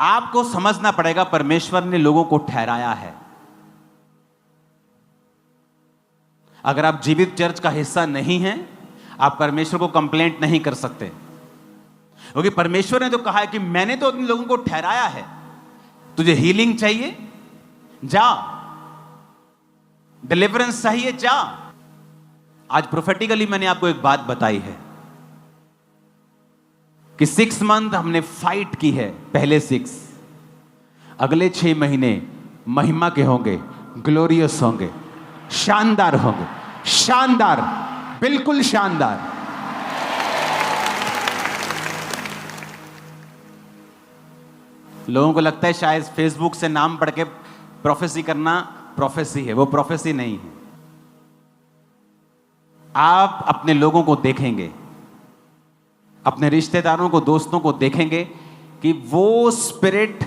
आपको समझना पड़ेगा परमेश्वर ने लोगों को ठहराया है। अगर आप जीवित चर्च का हिस्सा नहीं हैं, आप परमेश्वर को कंप्लेंट नहीं कर सकते, क्योंकि परमेश्वर ने तो कहा है कि मैंने तो अपने लोगों को ठहराया है। तुझे हीलिंग चाहिए, जा। डिलीवरेंस चाहिए, जा। आज प्रोफेटिकली मैंने आपको एक बात बताई है कि 6 मंथ हमने फाइट की है। पहले 6, अगले 6 महीने महिमा के होंगे, ग्लोरियस होंगे, शानदार होंगे। शानदार, बिल्कुल शानदार। लोगों को लगता है शायद फेसबुक से नाम पढ़ के प्रोफेसी करना प्रोफेसी है। वो प्रोफेसी नहीं है। आप अपने लोगों को देखेंगे, अपने रिश्तेदारों को, दोस्तों को देखेंगे कि वो स्पिरिट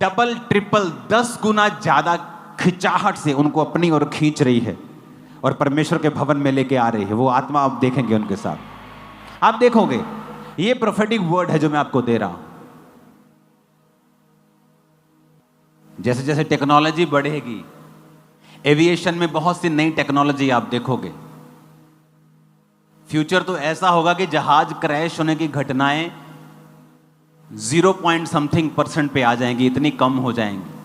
डबल ट्रिपल 10 गुना ज्यादा खिंचाहट से उनको अपनी ओर खींच रही है और परमेश्वर के भवन में लेके आ रही है। वो आत्मा आप देखेंगे उनके साथ, आप देखोगे। ये प्रोफेटिक वर्ड है जो मैं आपको दे रहा हूं। जैसे जैसे टेक्नोलॉजी बढ़ेगी, एविएशन में बहुत सी नई टेक्नोलॉजी आप देखोगे। फ्यूचर तो ऐसा होगा कि जहाज क्रैश होने की घटनाएं 0.something% पे आ जाएंगी, इतनी कम हो जाएंगी।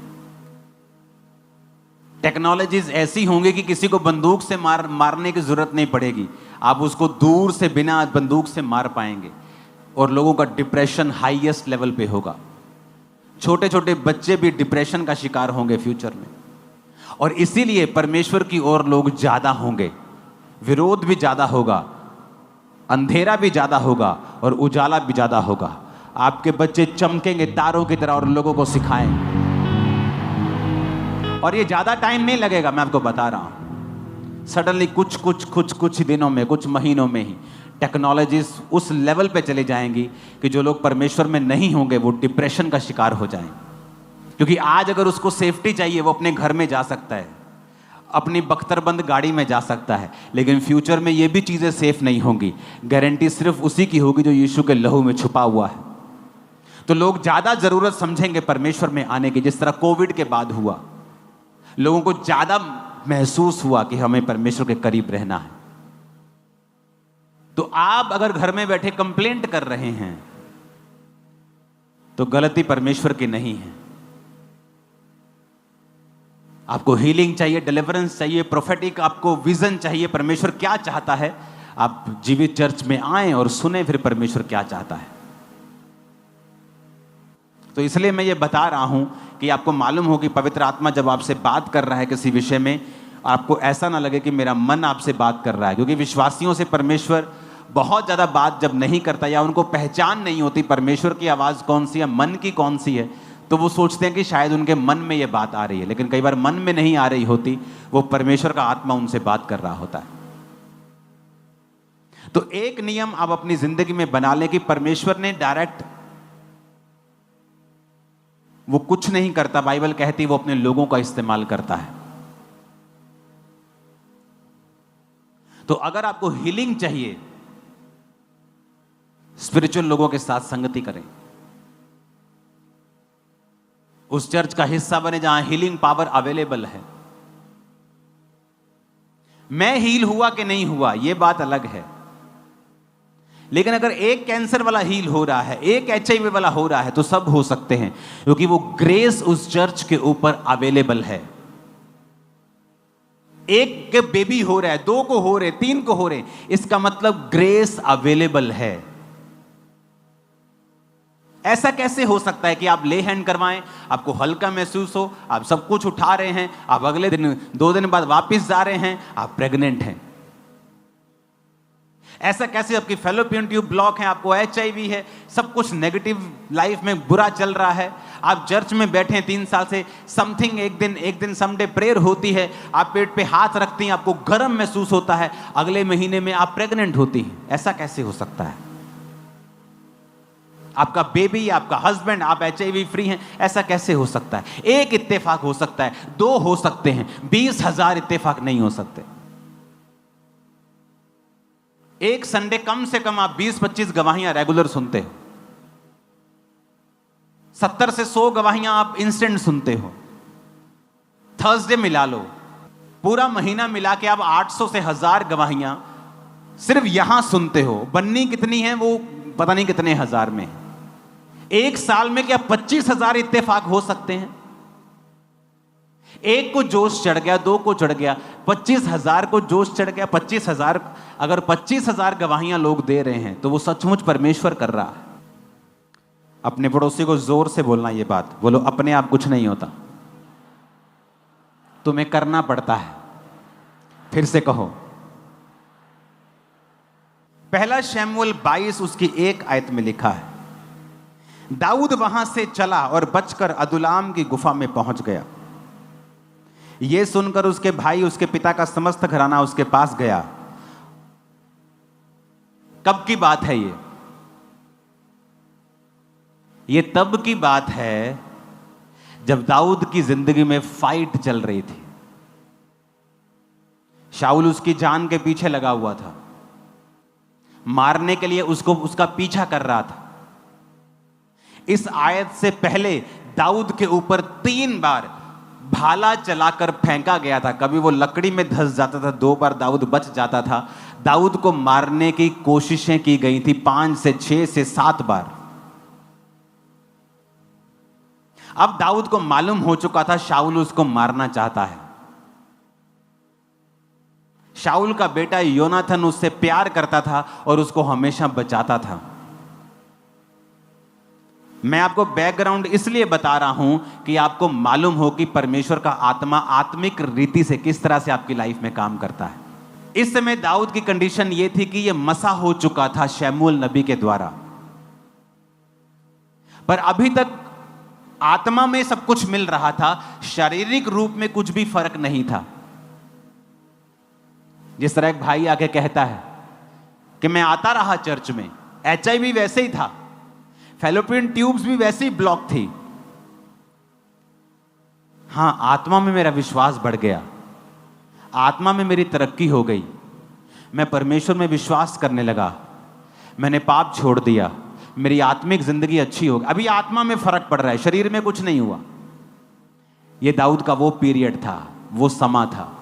टेक्नोलॉजीज ऐसी होंगी कि किसी को बंदूक से मारने की जरूरत नहीं पड़ेगी। आप उसको दूर से बिना बंदूक से मार पाएंगे। और लोगों का डिप्रेशन हाईएस्ट लेवल पे होगा। छोटे छोटे बच्चे भी डिप्रेशन का शिकार होंगे फ्यूचर में। और इसीलिए परमेश्वर की ओर लोग ज्यादा होंगे, विरोध भी ज्यादा होगा, अंधेरा भी ज्यादा होगा और उजाला भी ज्यादा होगा। आपके बच्चे चमकेंगे तारों की तरह और लोगों को सिखाएंगे। और ये ज्यादा टाइम नहीं लगेगा, मैं आपको बता रहा हूं। सडनली कुछ दिनों में, कुछ महीनों में ही टेक्नोलॉजीज उस लेवल पे चले जाएंगी कि जो लोग परमेश्वर में नहीं होंगे वो डिप्रेशन का शिकार हो जाएंगे। क्योंकि आज अगर उसको सेफ्टी चाहिए, वो अपने घर में जा सकता है, अपनी बख्तरबंद गाड़ी में जा सकता है, लेकिन फ्यूचर में ये भी चीजें सेफ नहीं होंगी। गारंटी सिर्फ उसी की होगी जो यीशु के लहू में छुपा हुआ है। तो लोग ज्यादा जरूरत समझेंगे परमेश्वर में आने की। जिस तरह कोविड के बाद हुआ, लोगों को ज्यादा महसूस हुआ कि हमें परमेश्वर के करीब रहना है। तो आप अगर घर में बैठे कंप्लेंट कर रहे हैं तो गलती परमेश्वर की नहीं है। आपको हीलिंग चाहिए, डिलीवरेंस चाहिए, प्रोफेटिक आपको विजन चाहिए, परमेश्वर क्या चाहता है, आप जीवित चर्च में आए और सुने फिर परमेश्वर क्या चाहता है। तो इसलिए मैं ये बता रहा हूं कि आपको मालूम हो कि पवित्र आत्मा जब आपसे बात कर रहा है किसी विषय में, आपको ऐसा ना लगे कि मेरा मन आपसे बात कर रहा है। क्योंकि विश्वासियों से परमेश्वर बहुत ज्यादा बात जब नहीं करता या उनको पहचान नहीं होती परमेश्वर की आवाज कौन सी है, मन की कौन सी है, तो वो सोचते हैं कि शायद उनके मन में ये बात आ रही है। लेकिन कई बार मन में नहीं आ रही होती, वो परमेश्वर का आत्मा उनसे बात कर रहा होता है। तो एक नियम आप अपनी जिंदगी में बना लें कि परमेश्वर ने डायरेक्ट वो कुछ नहीं करता। बाइबल कहती वो अपने लोगों का इस्तेमाल करता है। तो अगर आपको हीलिंग चाहिए, स्पिरिचुअल लोगों के साथ संगति करें, उस चर्च का हिस्सा बने जहां हीलिंग पावर अवेलेबल है। मैं हील हुआ कि नहीं हुआ यह बात अलग है, लेकिन अगर एक कैंसर वाला हील हो रहा है, एक HIV वाला हो रहा है, तो सब हो सकते हैं, क्योंकि वो ग्रेस उस चर्च के ऊपर अवेलेबल है। एक के बेबी हो रहा है, 2 को हो रहे, 3 को हो रहे, इसका मतलब ग्रेस अवेलेबल है। ऐसा कैसे हो सकता है कि आप ले हैंड करवाएं, आपको हल्का महसूस हो, आप सब कुछ उठा रहे हैं, आप अगले दिन 2 दिन बाद वापस जा रहे हैं, आप प्रेग्नेंट हैं? ऐसा कैसे? आपकी फैलोपियन ट्यूब ब्लॉक है, आपको HIV है, सब कुछ नेगेटिव लाइफ में बुरा चल रहा है। आप चर्च में बैठे हैं 3 साल से, समथिंग एक दिन समडे प्रेयर होती है, आप पेट पे हाथ रखती हैं, आपको गर्म महसूस होता है, अगले महीने में आप प्रेग्नेंट होती हैं। ऐसा कैसे हो सकता है? आपका बेबी, आपका हस्बैंड, आप HIV फ्री हैं, ऐसा कैसे हो सकता है? एक इत्तेफाक हो सकता है, 2 हो सकते हैं, 20,000 इत्तेफाक नहीं हो सकते। एक संडे कम से कम आप 20-25 गवाहियां रेगुलर सुनते हो। 70 से 100 गवाहियां आप इंस्टेंट सुनते हो। थर्सडे मिला लो, पूरा महीना मिला के आप 800 से 1000 गवाहियां सिर्फ यहां सुनते हो। बननी कितनी है वो पता नहीं कितने हजार में। एक साल में क्या 25,000 इत्तेफाक हो सकते हैं? एक को जोश चढ़ गया, दो को चढ़ गया, 25,000 को जोश चढ़ गया। 25,000, अगर 25,000 गवाहियां लोग दे रहे हैं तो वो सचमुच परमेश्वर कर रहा है। अपने पड़ोसी को जोर से बोलना ये बात, बोलो अपने आप कुछ नहीं होता, तुम्हें करना पड़ता है। फिर से कहो। पहला शमूएल 22 उसकी 1 आयत में लिखा है, दाऊद वहां से चला और बचकर अदुल्लाम की गुफा में पहुंच गया। यह सुनकर उसके भाई, उसके पिता का समस्त घराना उसके पास गया। कब की बात है ये तब की बात है जब दाऊद की जिंदगी में फाइट चल रही थी। शाऊल उसकी जान के पीछे लगा हुआ था, मारने के लिए उसका पीछा कर रहा था। इस आयत से पहले दाऊद के ऊपर 3 बार भाला चलाकर फेंका गया था। कभी वो लकड़ी में धंस जाता था, 2 बार दाऊद बच जाता था। दाऊद को मारने की कोशिशें की गई थी 5 से 6 से 7 बार। अब दाऊद को मालूम हो चुका था शाऊल उसको मारना चाहता है। शाऊल का बेटा योनाथन उससे प्यार करता था और उसको हमेशा बचाता था। मैं आपको बैकग्राउंड इसलिए बता रहा हूं कि आपको मालूम हो कि परमेश्वर का आत्मा आत्मिक रीति से किस तरह से आपकी लाइफ में काम करता है। इस समय दाऊद की कंडीशन यह थी कि यह मसा हो चुका था शमूएल नबी के द्वारा, पर अभी तक आत्मा में सब कुछ मिल रहा था, शारीरिक रूप में कुछ भी फर्क नहीं था। जिस तरह एक भाई आके कहता है कि मैं आता रहा चर्च में, HIV वैसे ही था, फैलोपियन ट्यूब्स भी वैसे ही ब्लॉक थी। हां, आत्मा में मेरा विश्वास बढ़ गया, आत्मा में मेरी तरक्की हो गई, मैं परमेश्वर में विश्वास करने लगा, मैंने पाप छोड़ दिया, मेरी आत्मिक जिंदगी अच्छी हो गई। अभी आत्मा में फर्क पड़ रहा है, शरीर में कुछ नहीं हुआ। यह दाऊद का वो पीरियड था, वो समा था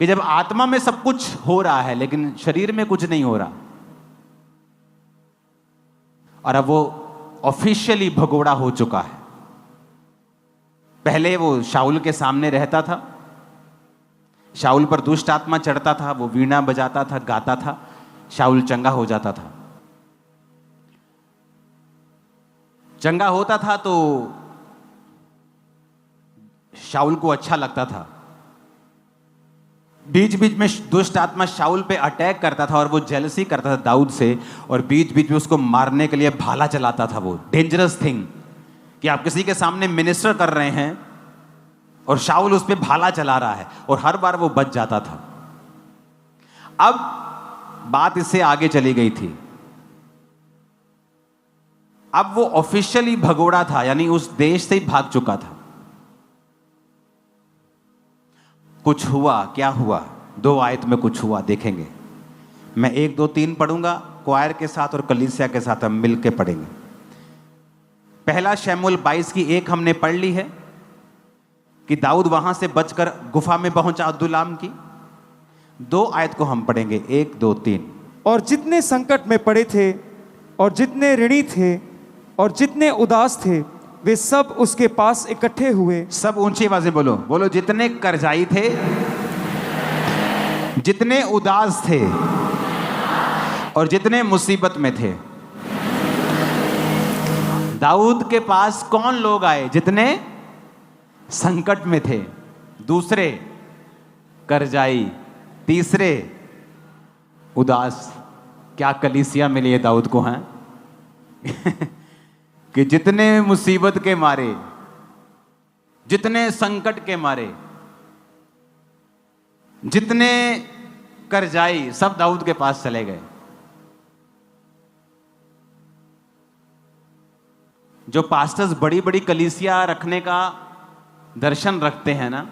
कि जब आत्मा में सब कुछ हो रहा है लेकिन शरीर में कुछ नहीं हो रहा। और अब वो ऑफिशियली भगोड़ा हो चुका है। पहले वो शाऊल के सामने रहता था, शाऊल पर दुष्ट आत्मा चढ़ता था, वो वीणा बजाता था, गाता था, शाऊल चंगा हो जाता था। चंगा होता था तो शाऊल को अच्छा लगता था। बीच बीच में दुष्ट आत्मा शाऊल पे अटैक करता था और वो जेलसी करता था दाऊद से, और बीच बीच में उसको मारने के लिए भाला चलाता था। वो डेंजरस थिंग कि आप किसी के सामने मिनिस्टर कर रहे हैं और शाऊल उस पे भाला चला रहा है, और हर बार वो बच जाता था। अब बात इससे आगे चली गई थी। अब वो ऑफिशियली भगोड़ा था, यानी उस देश से ही भाग चुका था। कुछ हुआ, क्या हुआ? 2 आयत में कुछ हुआ, देखेंगे। मैं 1, 2, 3 पढ़ूंगा, क्वायर के साथ और कलीसिया के साथ हम मिलके पढ़ेंगे। पहला शमूएल 22 की 1 हमने पढ़ ली है कि दाऊद वहां से बचकर गुफा में पहुंचा अदुल्लाम की। 2 आयत को हम पढ़ेंगे, 1, 2, 3। और जितने संकट में पड़े थे और जितने ऋणी थे और जितने उदास थे, वे सब उसके पास इकट्ठे हुए। सब ऊंची आवाज़ बोलो, बोलो। जितने कर्जाई थे, जितने उदास थे और जितने मुसीबत में थे, दाऊद के पास कौन लोग आए? जितने संकट में थे, दूसरे कर्जाई, तीसरे उदास। क्या कलीसिया मिली है दाऊद को, हैं? कि जितने मुसीबत के मारे, जितने संकट के मारे, जितने कर्जाई, सब दाऊद के पास चले गए। जो पास्टर्स बड़ी बड़ी कलीसिया रखने का दर्शन रखते हैं ना,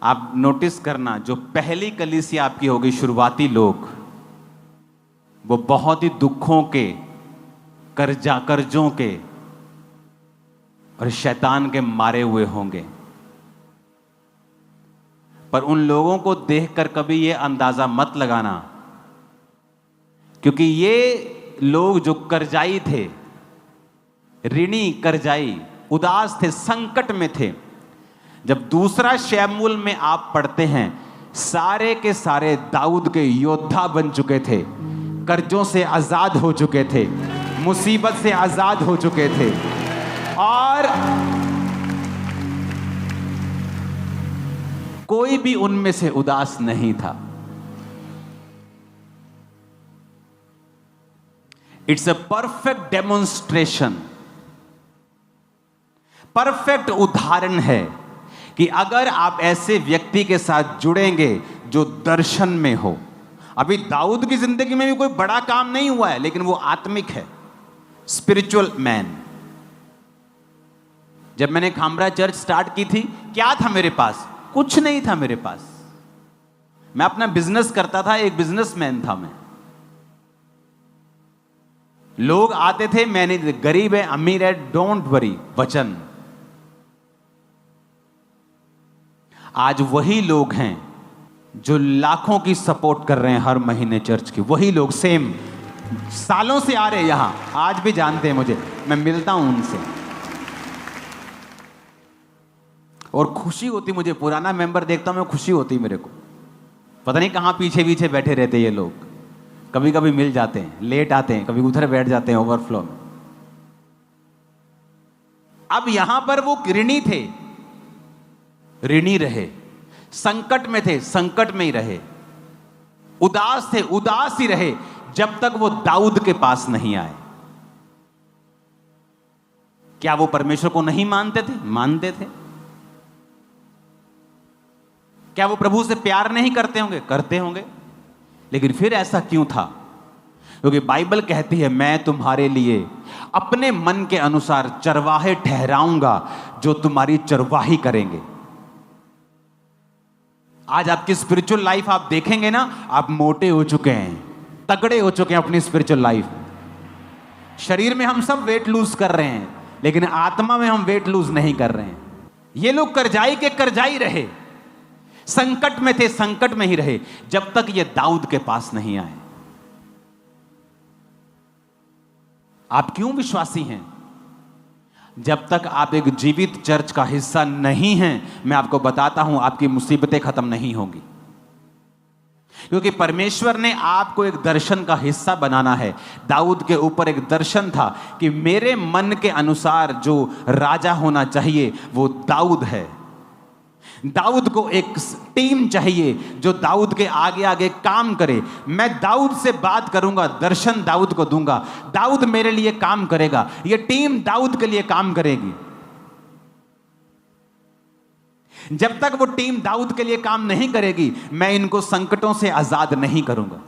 आप नोटिस करना, जो पहली कलीसिया आपकी होगी, शुरुआती लोग, वो बहुत ही दुखों के कर्जों के और शैतान के मारे हुए होंगे। पर उन लोगों को देखकर कभी ये अंदाजा मत लगाना, क्योंकि ये लोग जो कर्जाई थे, ऋणी कर्जाई, उदास थे, संकट में थे। जब दूसरा शमूएल में आप पढ़ते हैं, सारे के सारे दाऊद के योद्धा बन चुके थे, कर्जों से आजाद हो चुके थे, मुसीबत से आजाद हो चुके थे, और कोई भी उनमें से उदास नहीं था। It's a perfect demonstration, perfect उदाहरण है कि अगर आप ऐसे व्यक्ति के साथ जुड़ेंगे जो दर्शन में हो। अभी दाऊद की जिंदगी में भी कोई बड़ा काम नहीं हुआ है, लेकिन वो आत्मिक है, स्पिरिचुअल मैन। जब मैंने खामरा चर्च स्टार्ट की थी, क्या था मेरे पास? कुछ नहीं था मेरे पास। मैं अपना बिजनेस करता था, एक बिजनेसमैन था मैं। लोग आते थे, मैंने गरीब है अमीर है डोंट वरी, वचन। आज वही लोग हैं जो लाखों की सपोर्ट कर रहे हैं हर महीने चर्च की। वही लोग सेम सालों से आ रहे हैं यहां, आज भी जानते हैं मुझे, मैं मिलता हूं उनसे और खुशी होती मुझे। पुराना मेंबर देखता हूं मैं, खुशी होती मेरे को। पता नहीं कहां पीछे पीछे बैठे रहते ये लोग, कभी कभी मिल जाते हैं, लेट आते हैं, कभी उधर बैठ जाते हैं ओवरफ्लो में। अब यहां पर वो ऋणी थे, ऋणी रहे, संकट में थे, संकट में ही रहे, उदास थे, उदास ही रहे, जब तक वो दाऊद के पास नहीं आए। क्या वो परमेश्वर को नहीं मानते थे? मानते थे। क्या वो प्रभु से प्यार नहीं करते होंगे? करते होंगे। लेकिन फिर ऐसा क्यों था? क्योंकि बाइबल कहती है, मैं तुम्हारे लिए अपने मन के अनुसार चरवाहे ठहराऊंगा जो तुम्हारी चरवाही करेंगे। आज आपकी स्पिरिचुअल लाइफ आप देखेंगे ना, आप मोटे हो चुके हैं, तगड़े हो चुके हैं अपनी स्पिरिचुअल लाइफ। शरीर में हम सब वेट लूज कर रहे हैं, लेकिन आत्मा में हम वेट लूज नहीं कर रहे हैं। ये लोग कर्जाई के कर्जाई रहे, संकट में थे, संकट में ही रहे, जब तक ये दाऊद के पास नहीं आए। आप क्यों विश्वासी हैं? जब तक आप एक जीवित चर्च का हिस्सा नहीं हैं, मैं आपको बताता हूं, आपकी मुसीबतें खत्म नहीं होंगी। क्योंकि परमेश्वर ने आपको एक दर्शन का हिस्सा बनाना है। दाऊद के ऊपर एक दर्शन था कि मेरे मन के अनुसार जो राजा होना चाहिए वो दाऊद है। दाऊद को एक टीम चाहिए जो दाऊद के आगे आगे काम करे। मैं दाऊद से बात करूंगा, दर्शन दाऊद को दूंगा, दाऊद मेरे लिए काम करेगा, यह टीम दाऊद के लिए काम करेगी। जब तक वो टीम दाऊद के लिए काम नहीं करेगी, मैं इनको संकटों से आजाद नहीं करूंगा।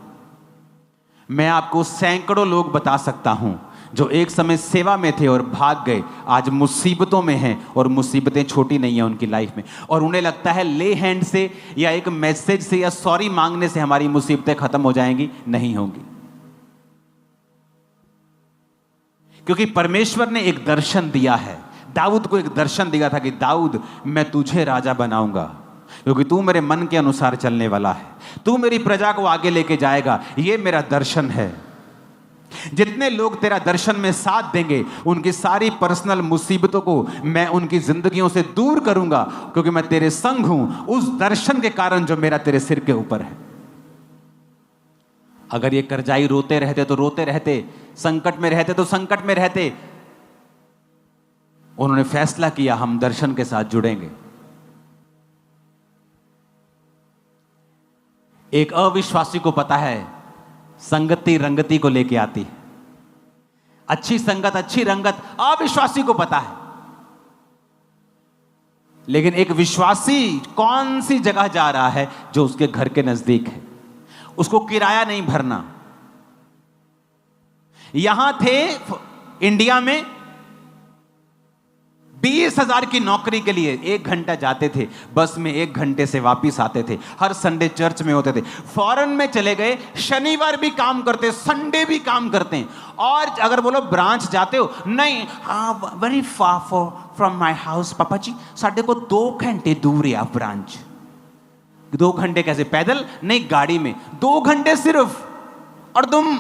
मैं आपको सैकड़ों लोग बता सकता हूं जो एक समय सेवा में थे और भाग गए, आज मुसीबतों में हैं, और मुसीबतें छोटी नहीं है उनकी लाइफ में, और उन्हें लगता है ले हैंड से या एक मैसेज से या सॉरी मांगने से हमारी मुसीबतें खत्म हो जाएंगी। नहीं होंगी, क्योंकि परमेश्वर ने एक दर्शन दिया है। दाऊद को एक दर्शन दिया था कि दाऊद, मैं तुझे राजा बनाऊंगा क्योंकि तू मेरे मन के अनुसार चलने वाला है, तू मेरी प्रजा को आगे लेके जाएगा। ये मेरा दर्शन है। जितने लोग तेरा दर्शन में साथ देंगे, उनकी सारी पर्सनल मुसीबतों को मैं उनकी जिंदगियों से दूर करूंगा, क्योंकि मैं तेरे संग हूं उस दर्शन के कारण जो मेरा तेरे सिर के ऊपर है। अगर ये कर्जाई रोते रहते तो रोते रहते, संकट में रहते तो संकट में रहते। उन्होंने फैसला किया, हम दर्शन के साथ जुड़ेंगे। एक अविश्वासी को पता है संगति रंगति को लेके आती है। अच्छी संगत, अच्छी रंगत अविश्वासी को पता है, लेकिन एक विश्वासी कौन सी जगह जा रहा है जो उसके घर के नजदीक है, उसको किराया नहीं भरना। यहां थे इंडिया में 20,000 की नौकरी के लिए 1 घंटा जाते थे, बस में 1 घंटे से वापिस आते थे, हर संडे चर्च में होते थे। फॉरेन में चले गए, शनिवार भी काम करते, संडे भी काम करते हैं। और अगर बोलो ब्रांच जाते हो, नहीं, हाँ very far from my house पापा जी, साढ़े को 2 घंटे दूर है आप ब्रांच। 2 घंटे कैसे? पैदल नहीं, गाड़ी में 2 घंटे सिर्फ। और तुम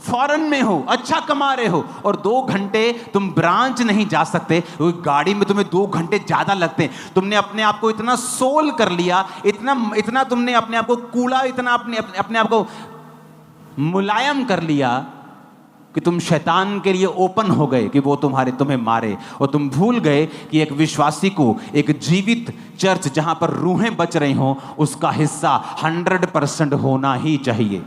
फॉरेन में हो, अच्छा कमा रहे हो, और 2 घंटे तुम ब्रांच नहीं जा सकते, गाड़ी में तुम्हें 2 घंटे ज्यादा लगते हैं। तुमने अपने आप को इतना सोल कर लिया, इतना तुमने अपने आप को कूड़ा, इतना अपने आप को मुलायम कर लिया कि तुम शैतान के लिए ओपन हो गए कि वो तुम्हें मारे। और तुम भूल गए कि एक विश्वासी को एक जीवित चर्च जहां पर रूहें बच रही हो, उसका हिस्सा 100% होना ही चाहिए।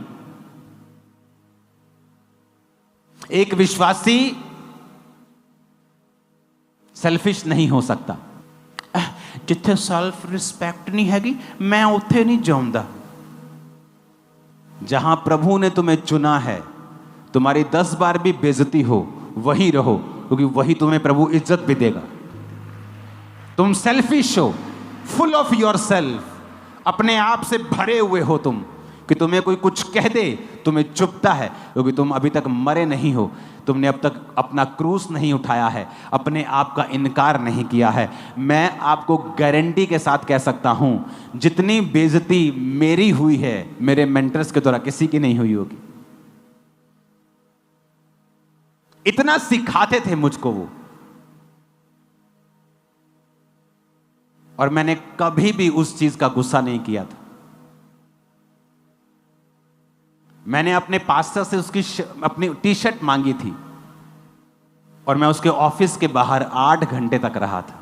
एक विश्वासी सेल्फिश नहीं हो सकता। जिथे सेल्फ रिस्पेक्ट नहीं हैगी, मैं उथे नहीं जाऊंगा। जहां प्रभु ने तुम्हें चुना है, तुम्हारी 10 बार भी बेइज्जती हो, वही रहो, क्योंकि वही तुम्हें प्रभु इज्जत भी देगा। तुम सेल्फिश हो, फुल ऑफ योर सेल्फ, अपने आप से भरे हुए हो तुम, कि तुम्हें कोई कुछ कह दे तुम्हें चुभता है, क्योंकि तुम अभी तक मरे नहीं हो। तुमने अब तक अपना क्रूस नहीं उठाया है, अपने आप का इनकार नहीं किया है। मैं आपको गारंटी के साथ कह सकता हूं, जितनी बेइज्जती मेरी हुई है, मेरे मेंटर्स के द्वारा किसी की नहीं हुई होगी। इतना सिखाते थे मुझको वो, और मैंने कभी भी उस चीज का गुस्सा नहीं किया था। मैंने अपने पास्टर से उसकी अपनी टी-शर्ट मांगी थी, और मैं उसके ऑफिस के बाहर 8 घंटे तक रहा था।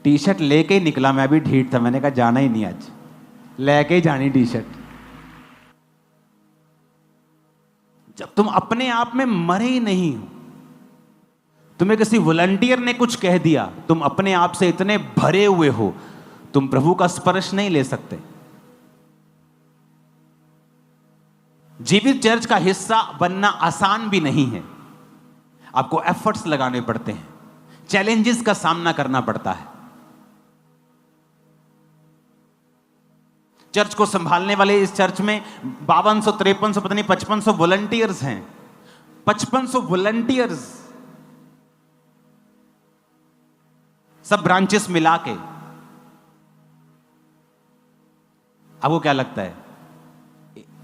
टी-शर्ट लेके ही निकला, मैं भी ढीठ था, मैंने कहा जाना ही नहीं, आज लेके ही जानी टी-शर्ट। जब तुम अपने आप में मरे ही नहीं हो, तुम्हें किसी वॉलंटियर ने कुछ कह दिया, तुम अपने आप से इतने भरे हुए हो, तुम प्रभु का स्पर्श नहीं ले सकते। जीवित चर्च का हिस्सा बनना आसान भी नहीं है। आपको एफर्ट्स लगाने पड़ते हैं, चैलेंजेस का सामना करना पड़ता है। चर्च को संभालने वाले इस चर्च में 5200, 5300, पता नहीं 5500 वॉलंटियर्स हैं। 5500 वॉलंटियर्स, सब ब्रांचेस मिला के। आपको क्या लगता है,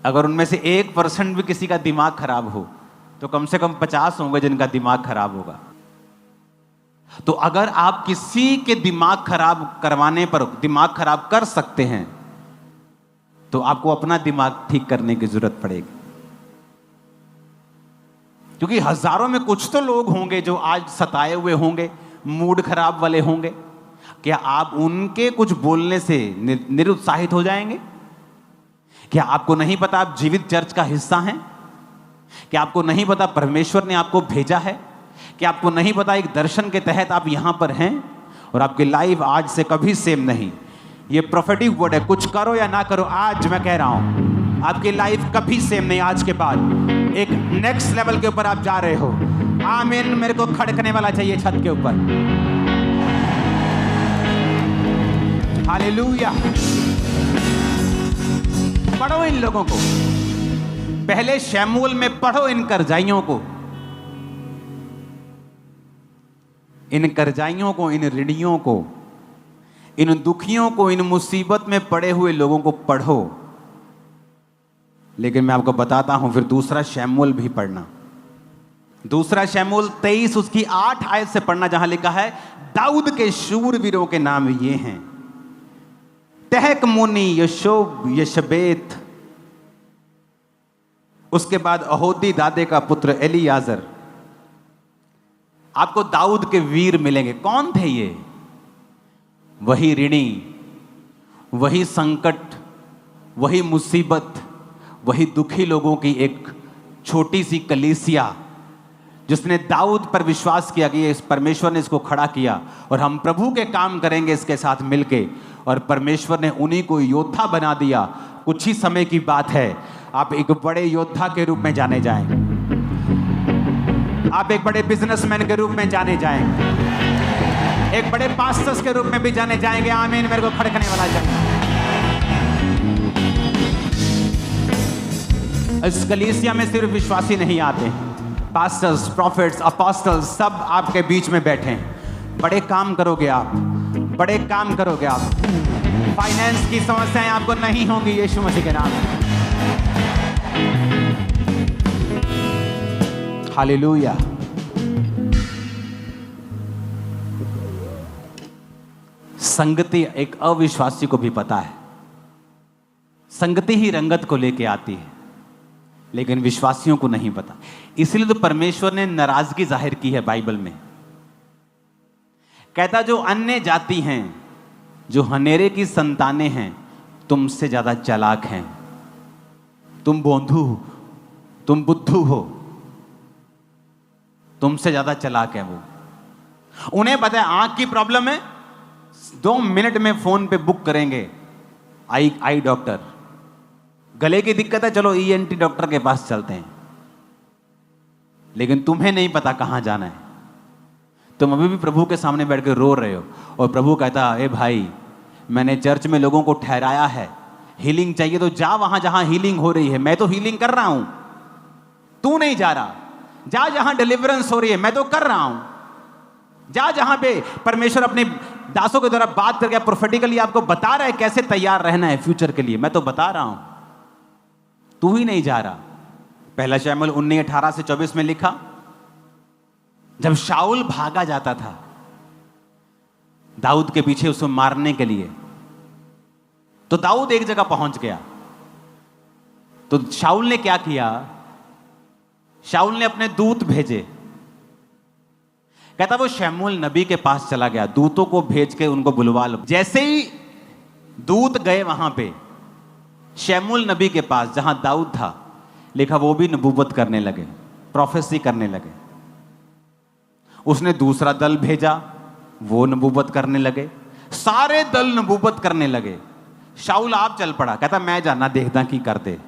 अगर उनमें से 1% भी किसी का दिमाग खराब हो, तो कम से कम 50 होंगे जिनका दिमाग खराब होगा। तो अगर आप किसी के दिमाग खराब करवाने पर दिमाग खराब कर सकते हैं, तो आपको अपना दिमाग ठीक करने की जरूरत पड़ेगी। क्योंकि हजारों में कुछ तो लोग होंगे जो आज सताए हुए होंगे, मूड खराब वाले होंगे। क्या आप उनके कुछ बोलने से निरुत्साहित हो जाएंगे? क्या आपको नहीं पता आप जीवित चर्च का हिस्सा हैं? क्या आपको नहीं पता परमेश्वर ने आपको भेजा है? क्या आपको नहीं पता एक दर्शन के तहत आप यहां पर हैं और आपकी लाइफ आज से कभी सेम नहीं? ये प्रोफेटिक वर्ड है, कुछ करो या ना करो, आज मैं कह रहा हूं आपकी लाइफ कभी सेम नहीं। आज के बाद एक नेक्स्ट लेवल के ऊपर आप जा रहे हो। आमीन। मेरे को खड़कने वाला चाहिए छत के ऊपर। हालेलुया। पढ़ो इन लोगों को, पहले शमूएल में पढ़ो इन करजाइयों को, इन करजाइयों को, इन ऋणियों को, इन दुखियों को, इन मुसीबत में पड़े हुए लोगों को पढ़ो। लेकिन मैं आपको बताता हूं, फिर दूसरा शमूएल भी पढ़ना। दूसरा शमूएल 23 उसकी 8 आयत से पढ़ना, जहां लिखा है दाऊद के शूरवीरों के नाम ये हैं, तहकमोनी, यशोब, यशबेत, उसके बाद अहोदी दादे का पुत्र एलियाजर। आपको दाऊद के वीर मिलेंगे। कौन थे ये? वही ऋणी, वही संकट, वही मुसीबत, वही दुखी लोगों की एक छोटी सी कलीसिया, जिसने दाऊद पर विश्वास किया कि इस परमेश्वर ने इसको खड़ा किया और हम प्रभु के काम करेंगे इसके साथ मिलके, और परमेश्वर ने उन्हीं को योद्धा बना दिया। कुछ ही समय की बात है, आप एक बड़े योद्धा के रूप में जाने जाएंगे। आप एक बड़े बिजनेसमैन के रूप में जाने जाएंगे, एक बड़े पास्टर्स के रूप में भी जाने जाएंगे। आमीन। मेरे को खड़कने वाला चाहिए। इस कलीसिया में सिर्फ विश्वासी नहीं आते, पास्टर्स, प्रॉफिट्स, अपोस्टल्स सब आपके बीच में बैठे हैं। बड़े काम करोगे आप, बड़े काम करोगे आप। फाइनेंस की समस्याएं आपको नहीं होंगी यीशु मसीह के नाम में। हालेलुया। संगति एक अविश्वासी को भी पता है, संगति ही रंगत को लेके आती है, लेकिन विश्वासियों को नहीं पता। इसलिए तो परमेश्वर ने नाराजगी जाहिर की है बाइबल में। कहता जो अन्य जाति हैं, जो हनेरे की संतानें हैं, तुमसे ज्यादा चालाक हैं। तुम बोंधू हो, तुम बुद्धू हो, तुमसे ज्यादा चालाक है वो। उन्हें पता है आंख की प्रॉब्लम है, 2 मिनट में फोन पे बुक करेंगे आई डॉक्टर। गले की दिक्कत है, चलो ENT डॉक्टर के पास चलते हैं। लेकिन तुम्हें नहीं पता कहां जाना है। तुम अभी भी प्रभु के सामने बैठ के रो रहे हो, और प्रभु कहता ए भाई, मैंने चर्च में लोगों को ठहराया है, हीलिंग चाहिए तो जा वहां जहां हीलिंग हो रही है। मैं तो हीलिंग कर रहा हूं, तू नहीं जा रहा। जा जहां डिलीवरेंस हो रही है, मैं तो कर रहा हूं। जा जहां पे परमेश्वर अपने दासों के द्वारा बात करके प्रोफेटिकली आपको बता रहा है कैसे तैयार रहना है फ्यूचर के लिए, मैं तो बता रहा हूं, तू ही नहीं जा रहा। पहला शमूएल 19:18 से 24 में लिखा, जब शाऊल भागा जाता था दाऊद के पीछे उसको मारने के लिए, तो दाऊद एक जगह पहुंच गया। तो शाऊल ने क्या किया? शाऊल ने अपने दूत भेजे। कहता वो शमूएल नबी के पास चला गया, दूतों को भेज के उनको बुलवा लो। जैसे ही दूत गए वहां पे शमूएल नबी के पास जहां दाऊद था, लिखा वो भी नबूवत करने लगे, प्रोफेसी करने लगे। उसने दूसरा दल भेजा, वो नबूवत करने लगे। सारे दल नबूवत करने लगे। शाऊल आप चल पड़ा, कहता मैं जाना देखता की कर दे।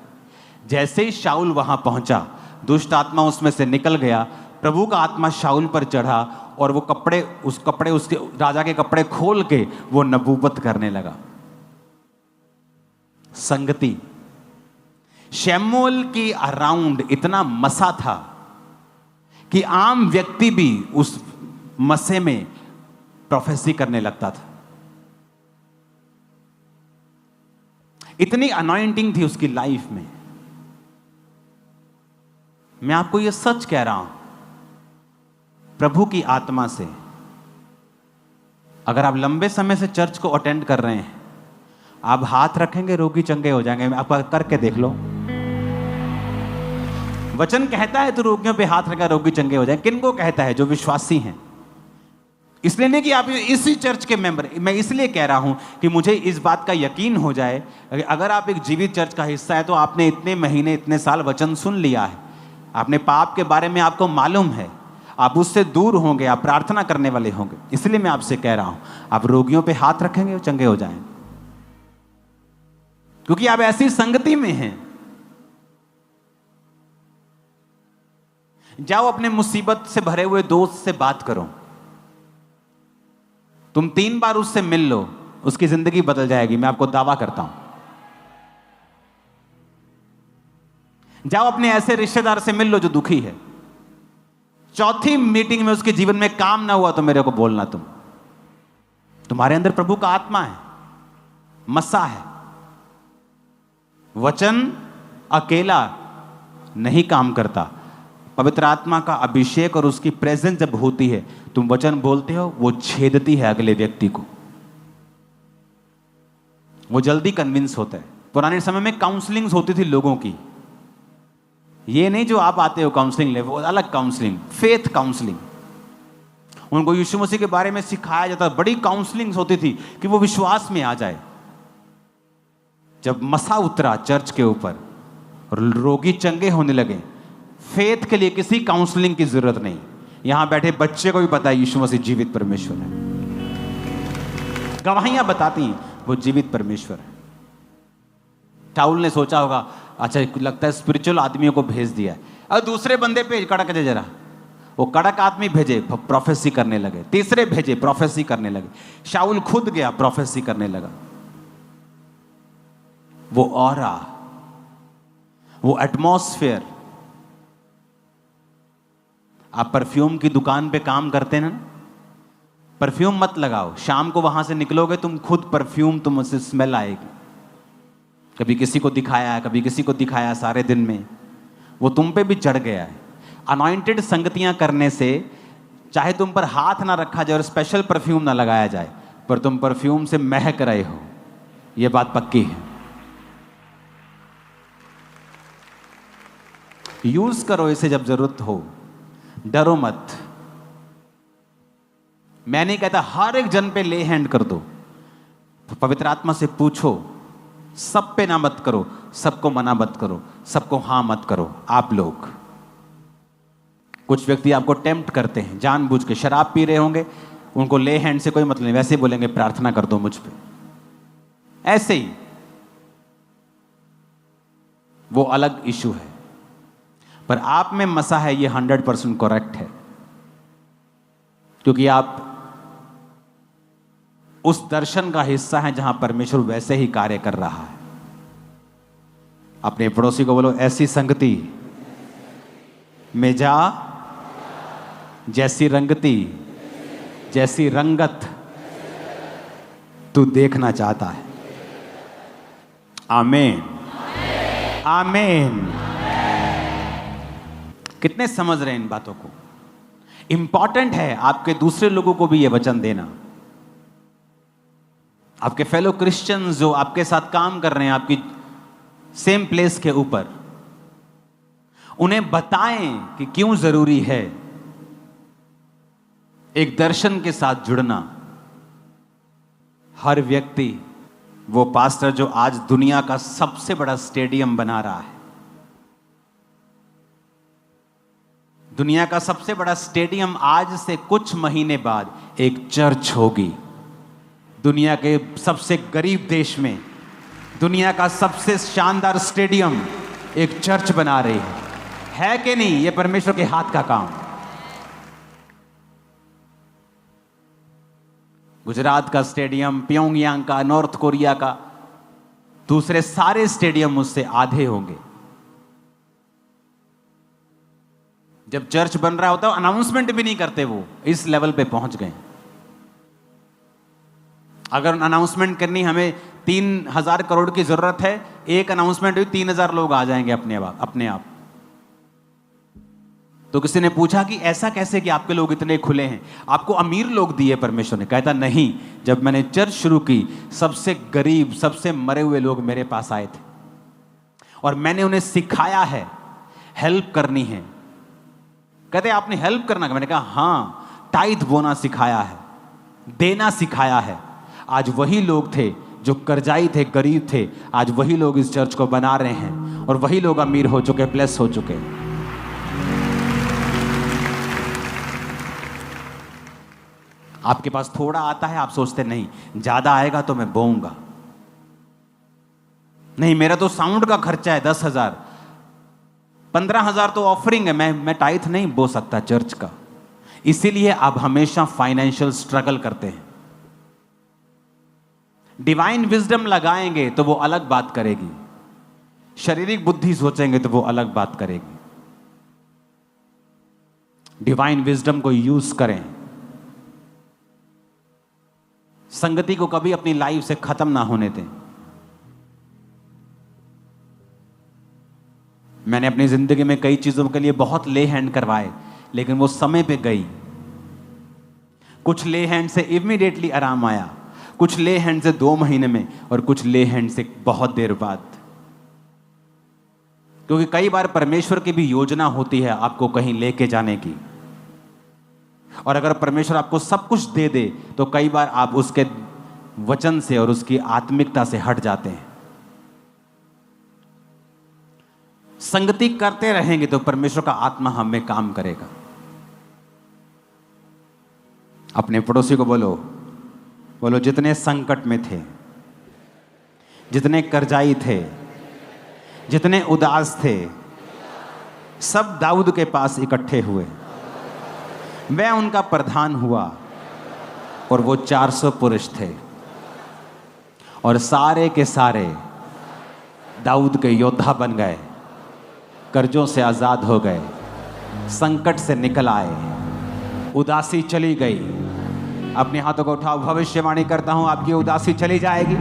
जैसे ही शाऊल वहां पहुंचा, दुष्ट आत्मा उसमें से निकल गया। प्रभु का आत्मा शाऊल पर चढ़ा और वो कपड़े उसके राजा के कपड़े खोल के वो नबूवत करने लगा। संगति शमूएल की अराउंड इतना मसा था कि आम व्यक्ति भी उस मसे में प्रोफेसी करने लगता था। इतनी अनॉइंटिंग थी उसकी लाइफ में। मैं आपको यह सच कह रहा हूं, प्रभु की आत्मा से अगर आप लंबे समय से चर्च को अटेंड कर रहे हैं, आप हाथ रखेंगे रोगी चंगे हो जाएंगे। आप करके देख लो। वचन कहता है तो रोगियों पे हाथ रखा रोगी चंगे हो जाए। किन को कहता है? जो विश्वासी हैं। इसलिए नहीं कि आप इसी चर्च के मेंबर। मैं इसलिए कह रहा हूं कि मुझे इस बात का यकीन हो जाए, अगर आप एक जीवित चर्च का हिस्सा है तो आपने इतने महीने इतने साल वचन सुन लिया है, आपने पाप के बारे में आपको मालूम है, आप उससे दूर होंगे, आप प्रार्थना करने वाले होंगे। इसलिए मैं आपसे कह रहा हूं, आप रोगियों पे हाथ रखेंगे वो चंगे हो जाएंगे, क्योंकि आप ऐसी संगति में हैं। जाओ अपने मुसीबत से भरे हुए दोस्त से बात करो। तुम 3 बार उससे मिल लो, उसकी जिंदगी बदल जाएगी, मैं आपको दावा करता हूं। जाओ अपने ऐसे रिश्तेदार से मिल लो जो दुखी है। 4थी मीटिंग में उसके जीवन में काम ना हुआ तो मेरे को बोलना। तुम्हारे अंदर प्रभु का आत्मा है, मसा है। वचन अकेला नहीं काम करता। पवित्र आत्मा का अभिषेक और उसकी प्रेजेंस जब होती है, तुम वचन बोलते हो, वो छेदती है अगले व्यक्ति को, वो जल्दी कन्विंस होता है। पुराने समय में काउंसलिंग्स होती थी लोगों की। ये नहीं जो आप आते हो काउंसलिंग ले, वो अलग काउंसलिंग, फेथ काउंसलिंग। उनको यीशु मसीह के बारे में सिखाया जाता, बड़ी काउंसलिंग्स होती थी कि वो विश्वास में आ जाए। जब मसा उतरा चर्च के ऊपर और रोगी चंगे होने लगे, फेथ के लिए किसी काउंसलिंग की जरूरत नहीं। यहां बैठे बच्चे को भी पता है यीशु मसीह जीवित परमेश्वर है। गवाहियां बताती हैं वो जीवित परमेश्वर है। शाऊल ने सोचा होगा, अच्छा लगता है स्पिरिचुअल आदमियों को भेज दिया है, और दूसरे बंदे पे कड़क दे जरा, वो कड़क आदमी भेजे, प्रोफेसी करने लगे। तीसरे भेजे, प्रोफेसी करने लगे। शाऊल खुद गया, प्रोफेसी करने लगा। वो ऑरा, वो एटमॉस्फेयर। आप परफ्यूम की दुकान पे काम करते हैं ना, परफ्यूम मत लगाओ, शाम को वहां से निकलोगे तुम खुद परफ्यूम, तुम उससे स्मेल आएगी। कभी किसी को दिखाया, कभी किसी को दिखाया, सारे दिन में वो तुम पे भी चढ़ गया है। अनॉइंटेड संगतियां करने से चाहे तुम पर हाथ ना रखा जाए और स्पेशल परफ्यूम ना लगाया जाए, पर तुम परफ्यूम से महक रहे हो, यह बात पक्की है। यूज करो इसे जब जरूरत हो, डरो मत। मैं नहीं कहता हर एक जन पे ले हैंड कर दो, तो पवित्र आत्मा से पूछो, सब पे ना मत करो, सबको मना मत करो, सबको हां मत करो। आप लोग, कुछ व्यक्ति आपको टेम्प्ट करते हैं जानबूझ के, शराब पी रहे होंगे, उनको ले हैंड से कोई मतलब नहीं, वैसे बोलेंगे प्रार्थना कर दो मुझ पे, ऐसे ही, वो अलग इशू है। पर आप में मसा है, ये 100% करेक्ट है, क्योंकि आप उस दर्शन का हिस्सा हैं जहां परमेश्वर वैसे ही कार्य कर रहा है। अपने पड़ोसी को बोलो, ऐसी संगति में जा जैसी रंगती, जैसी रंगत तू देखना चाहता है। आमीन, आमीन। कितने समझ रहे हैं इन बातों को? इंपॉर्टेंट है आपके दूसरे लोगों को भी यह वचन देना। आपके फेलो क्रिश्चियंस जो आपके साथ काम कर रहे हैं, आपकी सेम प्लेस के ऊपर, उन्हें बताएं कि क्यों जरूरी है एक दर्शन के साथ जुड़ना। हर व्यक्ति, वो पास्टर जो आज दुनिया का सबसे बड़ा स्टेडियम बना रहा है, दुनिया का सबसे बड़ा स्टेडियम आज से कुछ महीने बाद एक चर्च होगी। दुनिया के सबसे गरीब देश में दुनिया का सबसे शानदार स्टेडियम एक चर्च बना रही है कि नहीं? यह परमेश्वर के हाथ का काम। गुजरात का स्टेडियम, प्योंगयांग का, नॉर्थ कोरिया का, दूसरे सारे स्टेडियम उससे आधे होंगे। जब चर्च बन रहा होता है अनाउंसमेंट भी नहीं करते, वो इस लेवल पे पहुंच गए। अगर अनाउंसमेंट करनी हमें 3000 करोड़ की जरूरत है, एक अनाउंसमेंट हुई 3000 लोग आ जाएंगे अपने आप। तो किसी ने पूछा कि ऐसा कैसे कि आपके लोग इतने खुले हैं? आपको अमीर लोग दिए परमेश्वर ने? कहता नहीं, जब मैंने चर्च शुरू की सबसे गरीब, सबसे मरे हुए लोग मेरे पास आए थे और मैंने उन्हें सिखाया है हेल्प करनी है। कहते आपने हेल्प करना? मैंने कहा हाँ, टाइथ बोना सिखाया है, देना सिखाया है। आज वही लोग थे जो कर्जाई थे, गरीब थे, आज वही लोग इस चर्च को बना रहे हैं और वही लोग अमीर हो चुके, ब्लेस हो चुके। आपके पास थोड़ा आता है, आप सोचते नहीं ज्यादा आएगा तो मैं बोऊंगा। नहीं, मेरा तो साउंड का खर्चा है 10,000, 15,000 तो ऑफरिंग है, मैं टाइथ नहीं बो सकता चर्च का। इसीलिए आप हमेशा फाइनेंशियल स्ट्रगल करते हैं। डिवाइन विजडम लगाएंगे तो वो अलग बात करेगी, शारीरिक बुद्धि सोचेंगे तो वो अलग बात करेगी। डिवाइन विजडम को यूज करें। संगति को कभी अपनी लाइफ से खत्म ना होने दें। मैंने अपनी जिंदगी में कई चीजों के लिए बहुत ले हैंड करवाए, लेकिन वो समय पे गई। कुछ ले हैंड से इमीडिएटली आराम आया, कुछ ले हैंड से 2 महीने में, और कुछ ले हैंड से बहुत देर बाद। क्योंकि कई बार परमेश्वर की भी योजना होती है आपको कहीं लेके जाने की, और अगर परमेश्वर आपको सब कुछ दे दे तो कई बार आप उसके वचन से और उसकी आत्मिकता से हट जाते हैं। संगति करते रहेंगे तो परमेश्वर का आत्मा हम में काम करेगा। अपने पड़ोसी को बोलो, जितने संकट में थे, जितने कर्जाई थे, जितने उदास थे, सब दाऊद के पास इकट्ठे हुए वह उनका प्रधान हुआ और वो 400 पुरुष थे और सारे के सारे दाऊद के योद्धा बन गए, कर्जों से आज़ाद हो गए, संकट से निकल आए, उदासी चली गई। अपने हाथों को उठाओ, भविष्यवाणी करता हूं आपकी उदासी चली जाएगी,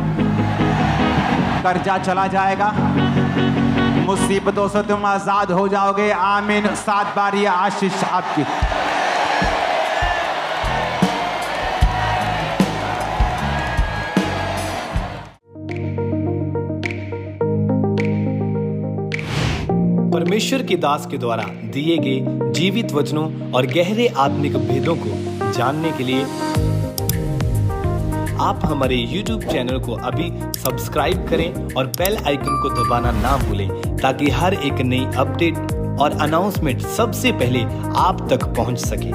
कर्जा चला जाएगा, मुसीबतों से तुम आज़ाद हो जाओगे। आमीन। 7 बार ये आशीष आपकी। परमेश्वर के दास के द्वारा दिए गए जीवित वचनों और गहरे आत्मिक भेदों को जानने के लिए आप हमारे YouTube चैनल को अभी सब्सक्राइब करें और बेल आइकन को दबाना ना भूलें, ताकि हर एक नई अपडेट और अनाउंसमेंट सबसे पहले आप तक पहुंच सके।